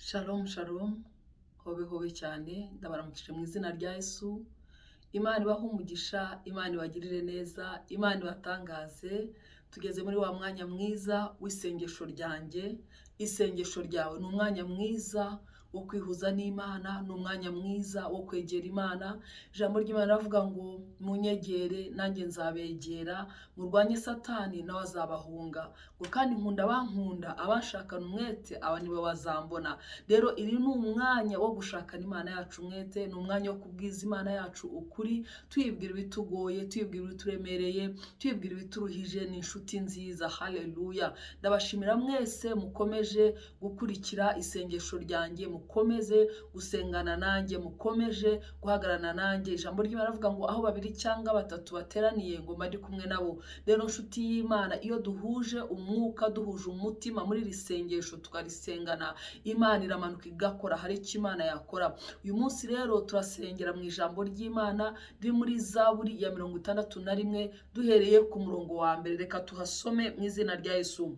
Shalom shalom, hobe hobe cyane, ndabaramukije mu izina rya Yesu. Imana ibahe umugisha, Imana ibagirire neza, Imana ibatangaze. Tugeze muri wa mwanya mwiza w'isengesho ryanjye. Isengesho ryawe ni umwanya mwiza wo kwihuza n'Imana, ni umwanya mwiza wo kwegera Imana. Ijambo ry'Imana ravuga ngo munyegere nanjye nzabegera, murwanye Satani nawe azabahunga. Ngo kandi nkunda abankunda, abashakana umwete aba nibo bazambona. Rero iri ni umwanya wo gushakana Imana yacu umwete, ni umwanya wo kubwiza Imana yacu ukuri, tuyibwira ibitugoye, tuyibwira ibituremereye, tuyibwira ibituruhije. Ni inshuti nziza. Haleluya. Ndabashimira mwese mukomeje gukurikira isengesho ryanjye, mukomeze gusengana nanjye, mukomeje guhagarana nanjye. Ijambo ry'Imana ravuga ngo aho babiri cyangwa batatu bateraniye ngo mba ndi kumwe nabo. Rero nshuti y'Imana, iyo duhuje umwuka, duhuje umutima muri iri sengesho tukarisengana, Imana iramanuka igakora, hari icyo Imana yakora. Uyu munsi rero turasengera mu ijambo ry'Imana riri muri Zaburi ya 61 duhereye ku murongo wa mbere. Reka tuhasome mu izina rya Yesu.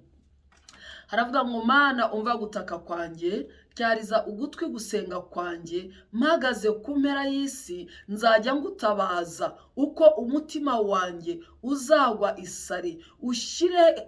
Haravuga ngo Mana umva gutaka kwanjye, cyariza ugutwi gusenga kwanjye, mpagaze ku mpera y'isi nzajya ngutabaza. Uko umutima wanjye uzagwa isari,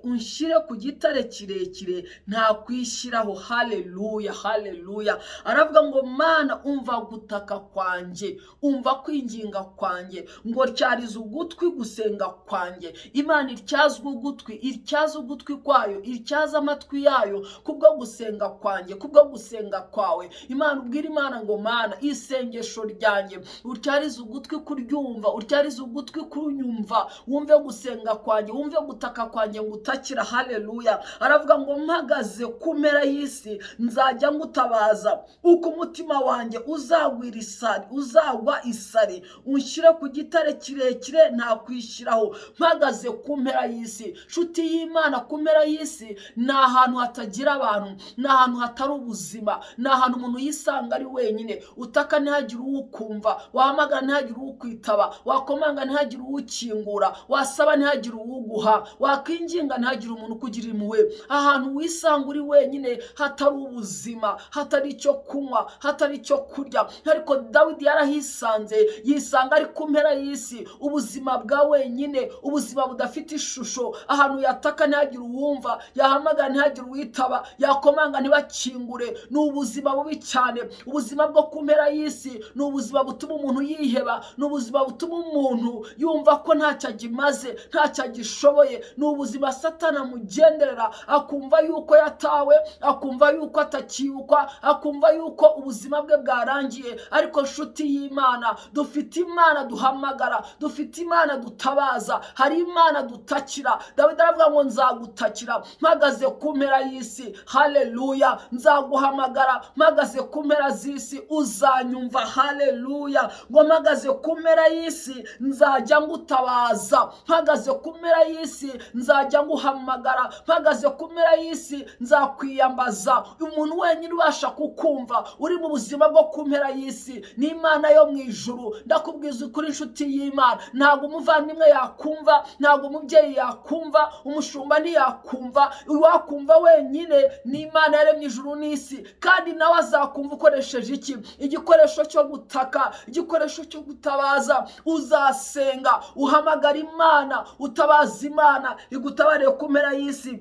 unshyire ku gitare kirekire nta kwishyiraho. Haleluya, haleluya. Aravuga ngo Mana umva gutaka kwanjye, umva kwinginga kwanjye, ngo cyariza ugutwi gusenga kwanjye. Imana ityazwe ugutwi, ityaza ugutwi kwayo, ityaza amatwi yayo kubwo gusenga kwanjye, kubwo gusenga kwawe. Imana ubwira Imana ngo Mana isengesho ryanjye utyariza ugutwi kuryumva, utyariza ugutwi kunyumva, wumve gusenga kwanjye, wumve gutaka kwanjye ngutakira. Haleluya. Aravuga ngo mpagaze ku mpera y'isi nzajya ngutabaza. Uko umutima wanjye uzagwira isari, uzagwa isari, unshyire ku gitare kirekire nta kwishyiraho. Mpagaze ku mpera y'isi. Nshuti y'Imana, ku mpera y'isi ni ahantu hatagira abantu, ni ahantu hatari ubuzima, ni ahantu umuntu yisanga ari wenyine. Utaka ntihagire uwukumva, wahamagara ntihagire uwukwitaba, wakomanga ntihagire uwukingura, wasaba ntihagire uwuguha, wakwinginga ntihagire umuntu ukugira impuhwe. Ahantu wisanga uri wenyine, hatari ubuzima, hatari icyo kunywa, hatari icyo kurya. Ariko Dawidi yarahisanze, yisanga ari ku mpera y'isi, ubuzima bwa wenyine, ubuzima budafite ishusho. Ahantu yataka ntihagire uwumva, yahamagara ntihagire uwitaba, yakomanga ntibakingure. Ni ubuzima bubi cyane. Ubuzima bwo ku mpera y'isi ni ubuzima butuma umuntu yiheba, ni ubuzima butuma umuntu yumva ko ntacyo agimaze, ntacyo agishoboye. Ni ubuzima Satani amugenderera, akumva yuko yatawe, akumva yuko atakiyukwa, akumva yuko ubuzima bwe bwarangiye. Ariko nshuti y'Imana, dufite Imana duhamagara, dufite Imana dutabaza, hari Imana dutakira. Dawidi aravuga ngo nzagutakira mpagaze ku mpera y'isi. Haleluya. Nzaguhamagara mpagaze ku mpera z'isi, uzanyumva. Haleluya. Ngo mpagaze ku mpera y'isi nzajya ngutabaza, mpagaze ku mpera y'isi nzajya nguhamagara, mpagaze ku mpera y'isi nzakwiyambaza. Umuntu wenyine ubasha kukumva uri mu buzima bwo ku mpera y'isi ni Imana yo mu ijuru. Ndakubwiza ukuri nshuti y'Imana, ntabwo umuvandimwe yakumva, ntabwo umubyeyi yakumva, umushumba ntiyakumva. Uwakumva wenyine ni Imana yaremye ijuru n'isi, kandi nawe azakumva ukoresheje iki? Igikoresho cyo gutaka, igikoresho cyo gutabaza. Uzasenga, uhamagara Imana, utabaza Imana igutabare ku mpera y'isi.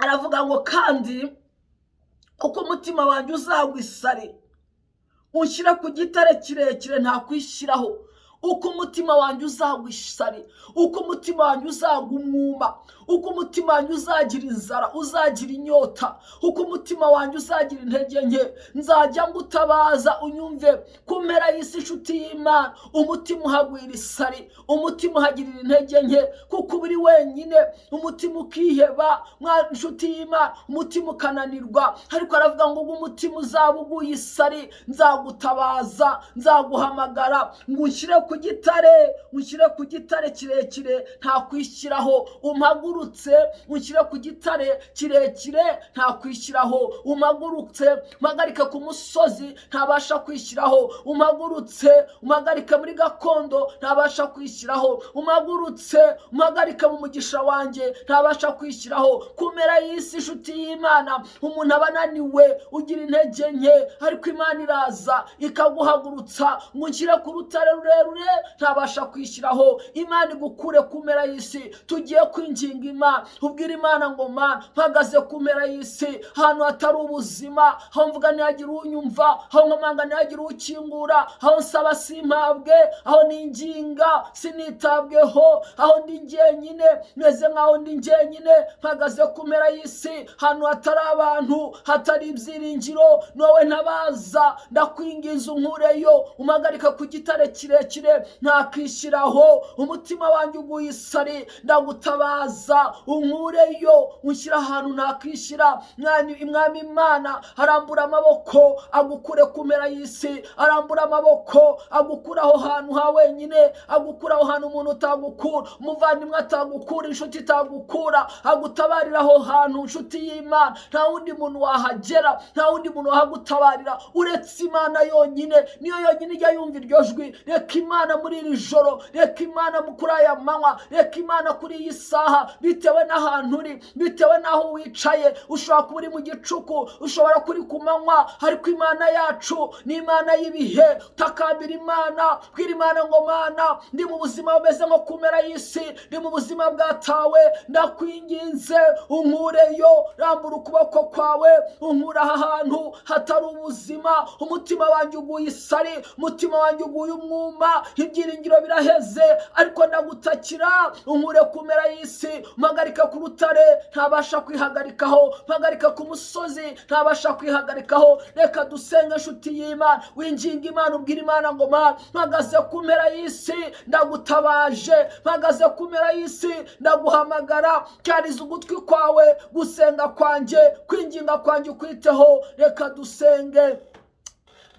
Aravuga ngo kandi uko umutima wanjye uzagwa isari, unshyira ku gitare kirekire nta kwishyiraho. Uko umutima wanjye uzagwa isari, uko umutima wanjye uzagwa umwuma, uko umutima wanjye uzagira inzara, uzagira inyota, uko umutima wanjye uzagira intege nke, nzajya ngutabaza unyumve. Ku mpera y'isi nshuti y'Imana, umutima uhagwira isari, umutima uhagirira intege nke, kuko uri wenyine, umutima ukiheba. Nshuti y'Imana, umutima ukananirwa. Ariko aravuga ngo umutima uzaba uguye isari, nzagutabaza, nzaguhamagara, ngo unshyire ku gitare, unshyire ku gitare kirekire nta kwishyiraho, umpagurutse unshyire ku gitare kirekire nta kwishyiraho, umpagurutse umpagarike ku musozi ntabasha kwishyiraho, umpagurutse umpagarike muri gakondo ntabasha kwishyiraho, umpagurutse umpagarike mu mugisha wanjye ntabasha kwishyiraho. Kumera y'isi inshuti y'Imana, umuntu aba ananiwe, ugira intege nke, ariko Imana iraza ikaguhagurutsa ngo unshyire ku rutare rurerure ntabasha kwishyiraho. Imana igukure kumera y'isi. Tugiye kwinginga Imana, ubwira Imana ngo Mana mpagaze kumera y'isi, ahantu hatari ubuzima, aho mvuga ntihagira unyumva, aho nkomanga ntihagira ukingura, aho nsaba simpabwe, aho ninginga sinitabweho, aho ndi jyenyine meze nkaho ndi jyenyine, mpagaze kumera y'isi, ahantu hatari abantu, hatari ibyiringiro, nowe ntabaza, ndakwingiza unkureyo, umpagarika ku gitare kirekire ntakishyiraho, umutima wanjye uguye isari, ndagutabaza unkureyo, unshyira ahantu ntakishyira. Mwami Imana arambura amaboko agukure kumera y'isi, arambura amaboko agukura aho hantu ha wenyine, agukura aho hantu umuntu utagukura, umuvandimwe atagukura, inshuti itagukura, agutabarira aho hantu. Inshuti y'Imana, nta wundi muntu wahagera, nta wundi muntu wahagutabarira uretse Imana yonyine, niyo yonyine ijya yumva iryo jwi. Reka Imana muri iri joro, reka Imana kuri aya manywa, reka Imana kuri iyi saha, bitewe n'ahantu uri, bitewe n'aho wicaye, ushobora kuba uri mu gicuku, ushobora kuri ku manywa, ariko Imana yacu ni Imana y'ibihe. Takambira Imana, bwira Imana ngo Mana ndi mu buzima bumeze nko kumera y'isi, ndi mu buzima bwatawe, ndakwinginze unkureyo, rambura ukuboko kwawe unkura aha hantu hatari ubuzima. Umutima wanjye uguye isari, umutima wanjye uguye umwuma, ibyiringiro biraheze, ariko ndagutakira unkure kumera y'isi, mpagarika ku rutare ntabasha kwihagarikaho, mpagarika ku musozi ntabasha kwihagarikaho. Reka dusenge inshuti y'Imana, winginga Imana, ubwira Imana ngo Mana mpagaze kumera y'isi, ndagutabaje, mpagaze kumera y'isi, ndaguhamagara, cyariza ugutwi kwawe, gusenga kwanjye, kwinginga kwanjye ukwiteho. Reka dusenge.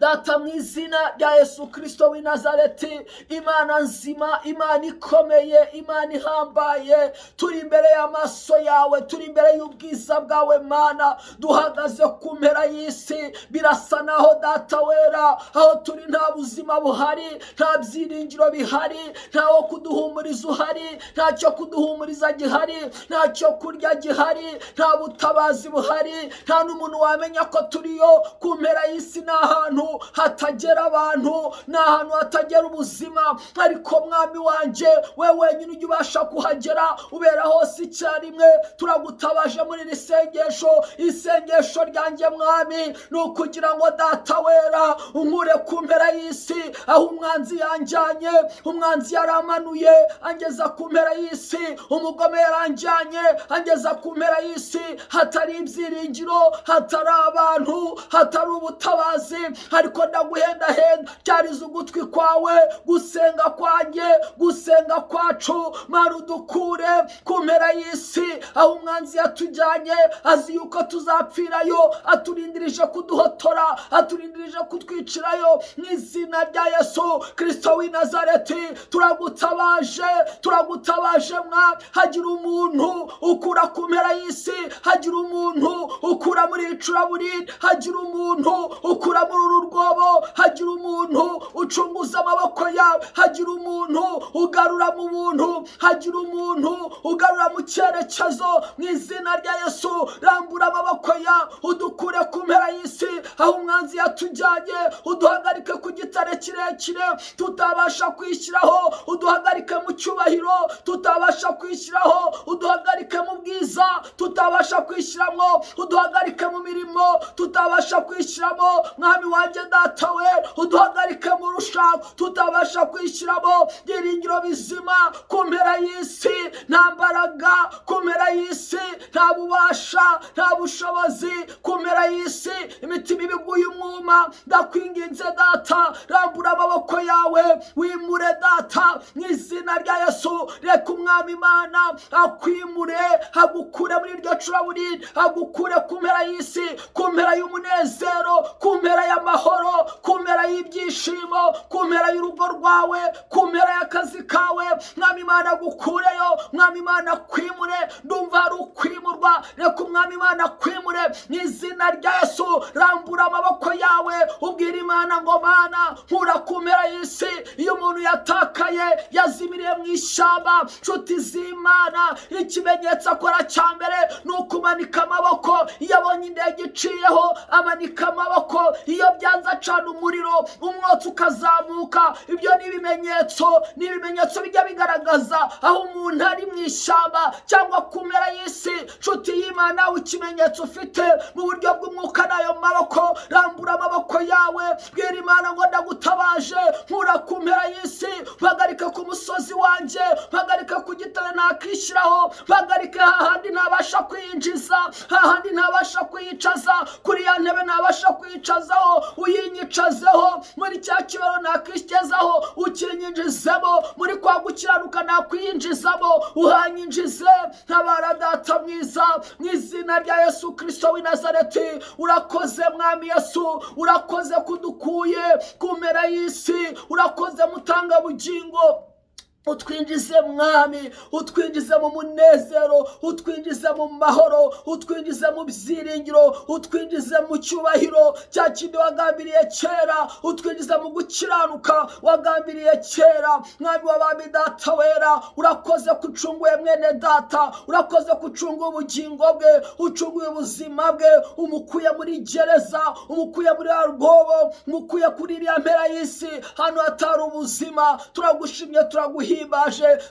Data, mu izina rya Yesu Kristo w'i Nazareti, Imana nzima, Imana ikomeye, Imana ihambaye, turi imbere y'amaso yawe, turi imbere y'ubwiza bwawe Mana, duhagaze ku mpera y'isi. Birasa naho Data wera, aho turi nta buzima buhari, nta byiringiro bihari, ntawo kuduhumuriza uhari, ntacyo kuduhumuriza gihari, ntacyo kurya gihari, nta butabazi buhari, nta n'umuntu wamenya ko turiyo. Ku mpera y'isi ni ahantu hatagera abantu, ni ahantu hatagera ubuzima, ariko Mwami wanjye we wenyine ujya ubasha kuhagera, ubera hose icyarimwe. Turagutabaje muri iri sengesho, isengesho ryanjye Mwami ni ukugira ngo Data wera unkure ku mpera y'isi, aho umwanzi yanjyanye, umwanzi yaramanuye angeza ku mpera y'isi, umugome yaranjyanye angeza ku mpera y'isi, hatari ibyiringiro, hatari abantu, hatari ubutabazi, ariko ndaguhendahenda, cyariza ugutwi kwawe, gusenga kwanjye, gusenga kwacu. Mana udukure ku mpera y'isi, aho umwanzi yatujyanye, azi yuko tuzapfirayo, aturindirije kuduhotora, aturindirije kutwicirayo. Mu izina rya Yesu Kristo w'i Nazareti, turagutabaje, turagutabaje Mwami. Hagira umuntu ukura ku mpera y'isi, hagira umuntu ukura muri icuraburindi, hagira umuntu ukura muri uru rwobo, hagira umuntu ucunguza amaboko yawe, hagira umuntu ugarura mu buntu, hagira umuntu ugarura mu cyerekezo. Mu izina rya Yesu, rambura amaboko yawe, udukure ku mpera y'isi, aho umwanzi yatujyanye, uduhagarike ku gitare kirekire tutabasha kwishyiraho, uduhagarike mu cyubahiro tutabasha kwishyiraho, uduhagarike mu bwiza tutabasha kwishyiramo, uduhagarike mu mirimo tutabasha kwishyiramo. Mwami wanjye Data we, uduhagarike mu rushako tutabasha kwishyiramo. Byiringiro bizima ku mpera y'isi, nta mbaraga ku mpera y'isi, nta bubasha, nta bushobozi ku mpera y'isi, imitima ibiguye umwuma. Ndakwinginze Data, rambura amaboko yawe, wimure Data, mu izina rya Yesu. Reka Umwami Imana akwimure, agukure muri iryo curaburindi, agukure ku mpera y'isi, ku mpera mpera y'umunezero, ku mpera y'amahoro, ku mpera y'ibyishimo, ku mpera y'urugo rwawe, ku mpera y'akazi kawe. Mwami Imana gukureyo, Mwami Imana kwimure. Ndumva hari ukwimurwa, reka Umwami Imana kwimure mu izina rya Yesu. Rambura amaboko yawe ubwira Imana ngo Mana nkura ku mpera y'isi. Iyo umuntu yatakaye yazimiriye mu ishyamba, nshuti z'Imana, ikimenyetso akora cya mbere ni ukumanika amaboko. Iyo abonye indege iciyeho amanika amaboko, iyo byanze acana umuriro umwotsi ukazamuka. Ibyo ni ibimenyetso bijya bigaragaza aho umuntu ari mu ishyamba cyangwa ku mpera y'isi. Nshuti y'Imana, ikimenyetso ufite mu buryo bw'umwuka n'ayo maboko. Rambura amaboko yawe, bwira Imana ngo ndagutabaje, nkura ku mpera y'isi. Mpagarika ku musozi wanjye, mpagarika ku gitare nakishyiraho, mpagarika hahandi ntabasha kwinjiza, hahandi ntabasha kwiyicaza, kuri ya ntebe ntabasha kwiyicazaho uyinyicazeho, muri cya kibero nakwigezaho ukinyinjizemo, muri kwa gukiranuka nakwinjizamo uhanyinjize. Ntabara Data mwiza, mu izina rya Yesu Kristo w'i Nazareti. Urakoze Mwami Yesu, urakoze kudukuye ku mpera y'isi, urakoze mutanga bugingo. Utwinjize Mwami, utwinjize mu munezero, utwinjize mu mahoro, utwinjize mu byiringiro, utwinjize mu cyubahiro cya kindi wagambiriye kera, utwinjize mu gukiranuka wagambiriye kera. Mwami w'abami, Data wera, urakoze kucunguye mwene data, urakoze kucunguye ubugingo bwe, ucunguye ubuzima bwe, umukuye muri gereza, umukuye muri rwobo, umukuye kuri iriya mpera y'isi, hano hatari ubuzima. Turagushimye, turaguhimbaje,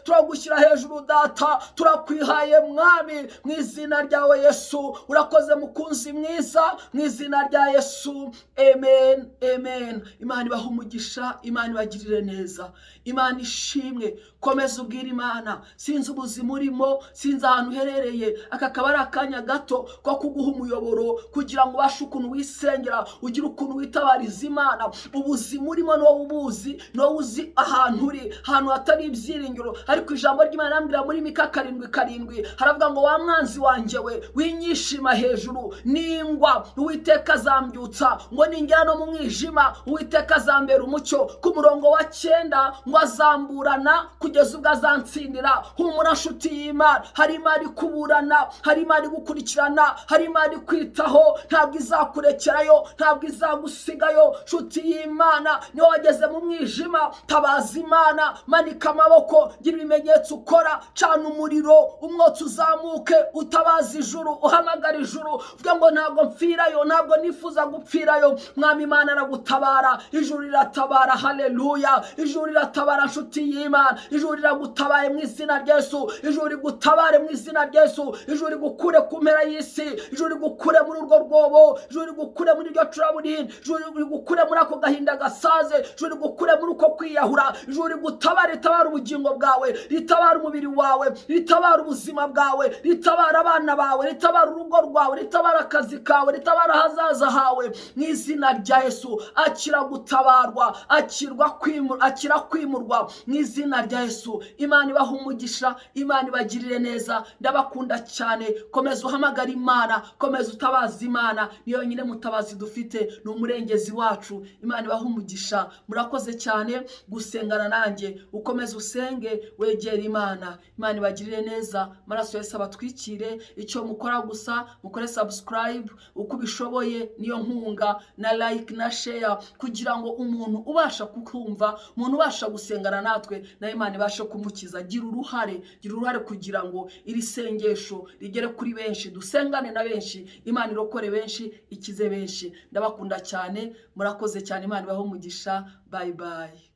turagushyira hejuru Data, turakwihaye Mwami, mu izina ryawe Yesu. Urakoze mukunzi mwiza, mu izina rya Yesu. Amen, amen. Imana ibahe umugisha, Imana ibagirire neza, Imana ishimwe. Komeza ubwira Imana, sinzi ubuzima urimo, sinzi ahantu uherereye, aka kaba ari akanya gato ko kuguha umuyoboro kugira ngo ubashe ukuntu wisengera, ugire ukuntu witabariza Imana. Ubuzima urimo ni wowe ubuzi, ni wowe uzi ahantu uri, ahantu hatari ibyiringiro. Ariko ijambo ry'Imana rambwira muri Mika 7:7 haravuga ngo wa mwanzi wanjye we winyishima hejuru ningwa Uwiteka azambyutsa, ngo ningera no mu mwijima Uwiteka azambera umucyo. Ku murongo wa 9 ngo azamburana kugeza ubwo azansindira. Humura nshuti y'Imana, hari Imana kuburana, hari Imana gukurikirana, hari Imana kwitaho, ntabwo izakurekerayo, ntabwo izagusigayo. Nshuti y'Imana, niyo wageze mu mwijima, tabaza Imana, manika amaboko, gira ibimenyetso ukora, cana umuriro, umwotsi uzamuke, utabaza ijuru, uhamagara ijuru, uvuga ngo ntabwo mpfirayo, ntabwo nifuza gupfirayo. Mwami Imana aragutabara, ijuru riratabara. Haleluya, ijuru riratabara nshuti y'Imana, ijuru riragutabaye mu izina rya Yesu, ijuru rigutabare mu izina rya Yesu, ijuru rigukure ku mpera y'isi, ijuru rigukure muri urwo rwobo, ijuru rigukure muri iryo curaburindi, ijuru rigukure muri ako gahinda gasaze, ijuru rigukure muri uko kwiyahura, ijuru rigutabare, ritabara ubugingo bwawe, ritabara umubiri wawe, ritabara ubuzima bwawe, ritabara abana bawe, ritabara urugo rwawe, ritabara akazi kawe, ritabara ahazaza hawe. Mu izina rya Yesu, akira gutabarwa, akira kwimurwa mu izina rya Yesu. Imana ibahe umugisha, Imana ibagirire neza. Ndabakunda cyane. Komeza uhamagara Imana, komeza utabaza Imana, niyo nyine mutabazi dufite, ni umurengezi wacu. Imana ibahe umugisha. Murakoze cyane gusengana nanjye. Ukomeza usenge, wegera Imana. Imana ibagirire neza. Maraso Yesu abatwikire. Icyo mukora gusa mukore subscribe uko bishoboye, niyo nkunga, na like na share, kugira ngo umuntu ubasha kukumva, umuntu ubasha gusengana natwe, na Imana ibashe kumukiza. Gira uruhare kugira ngo iri sengesho rigere kuri benshi, dusengane na benshi, Imana irokore benshi, ikize benshi. Ndabakunda cyane, murakoze cyane. Imana ibahe umugisha. Bye bye.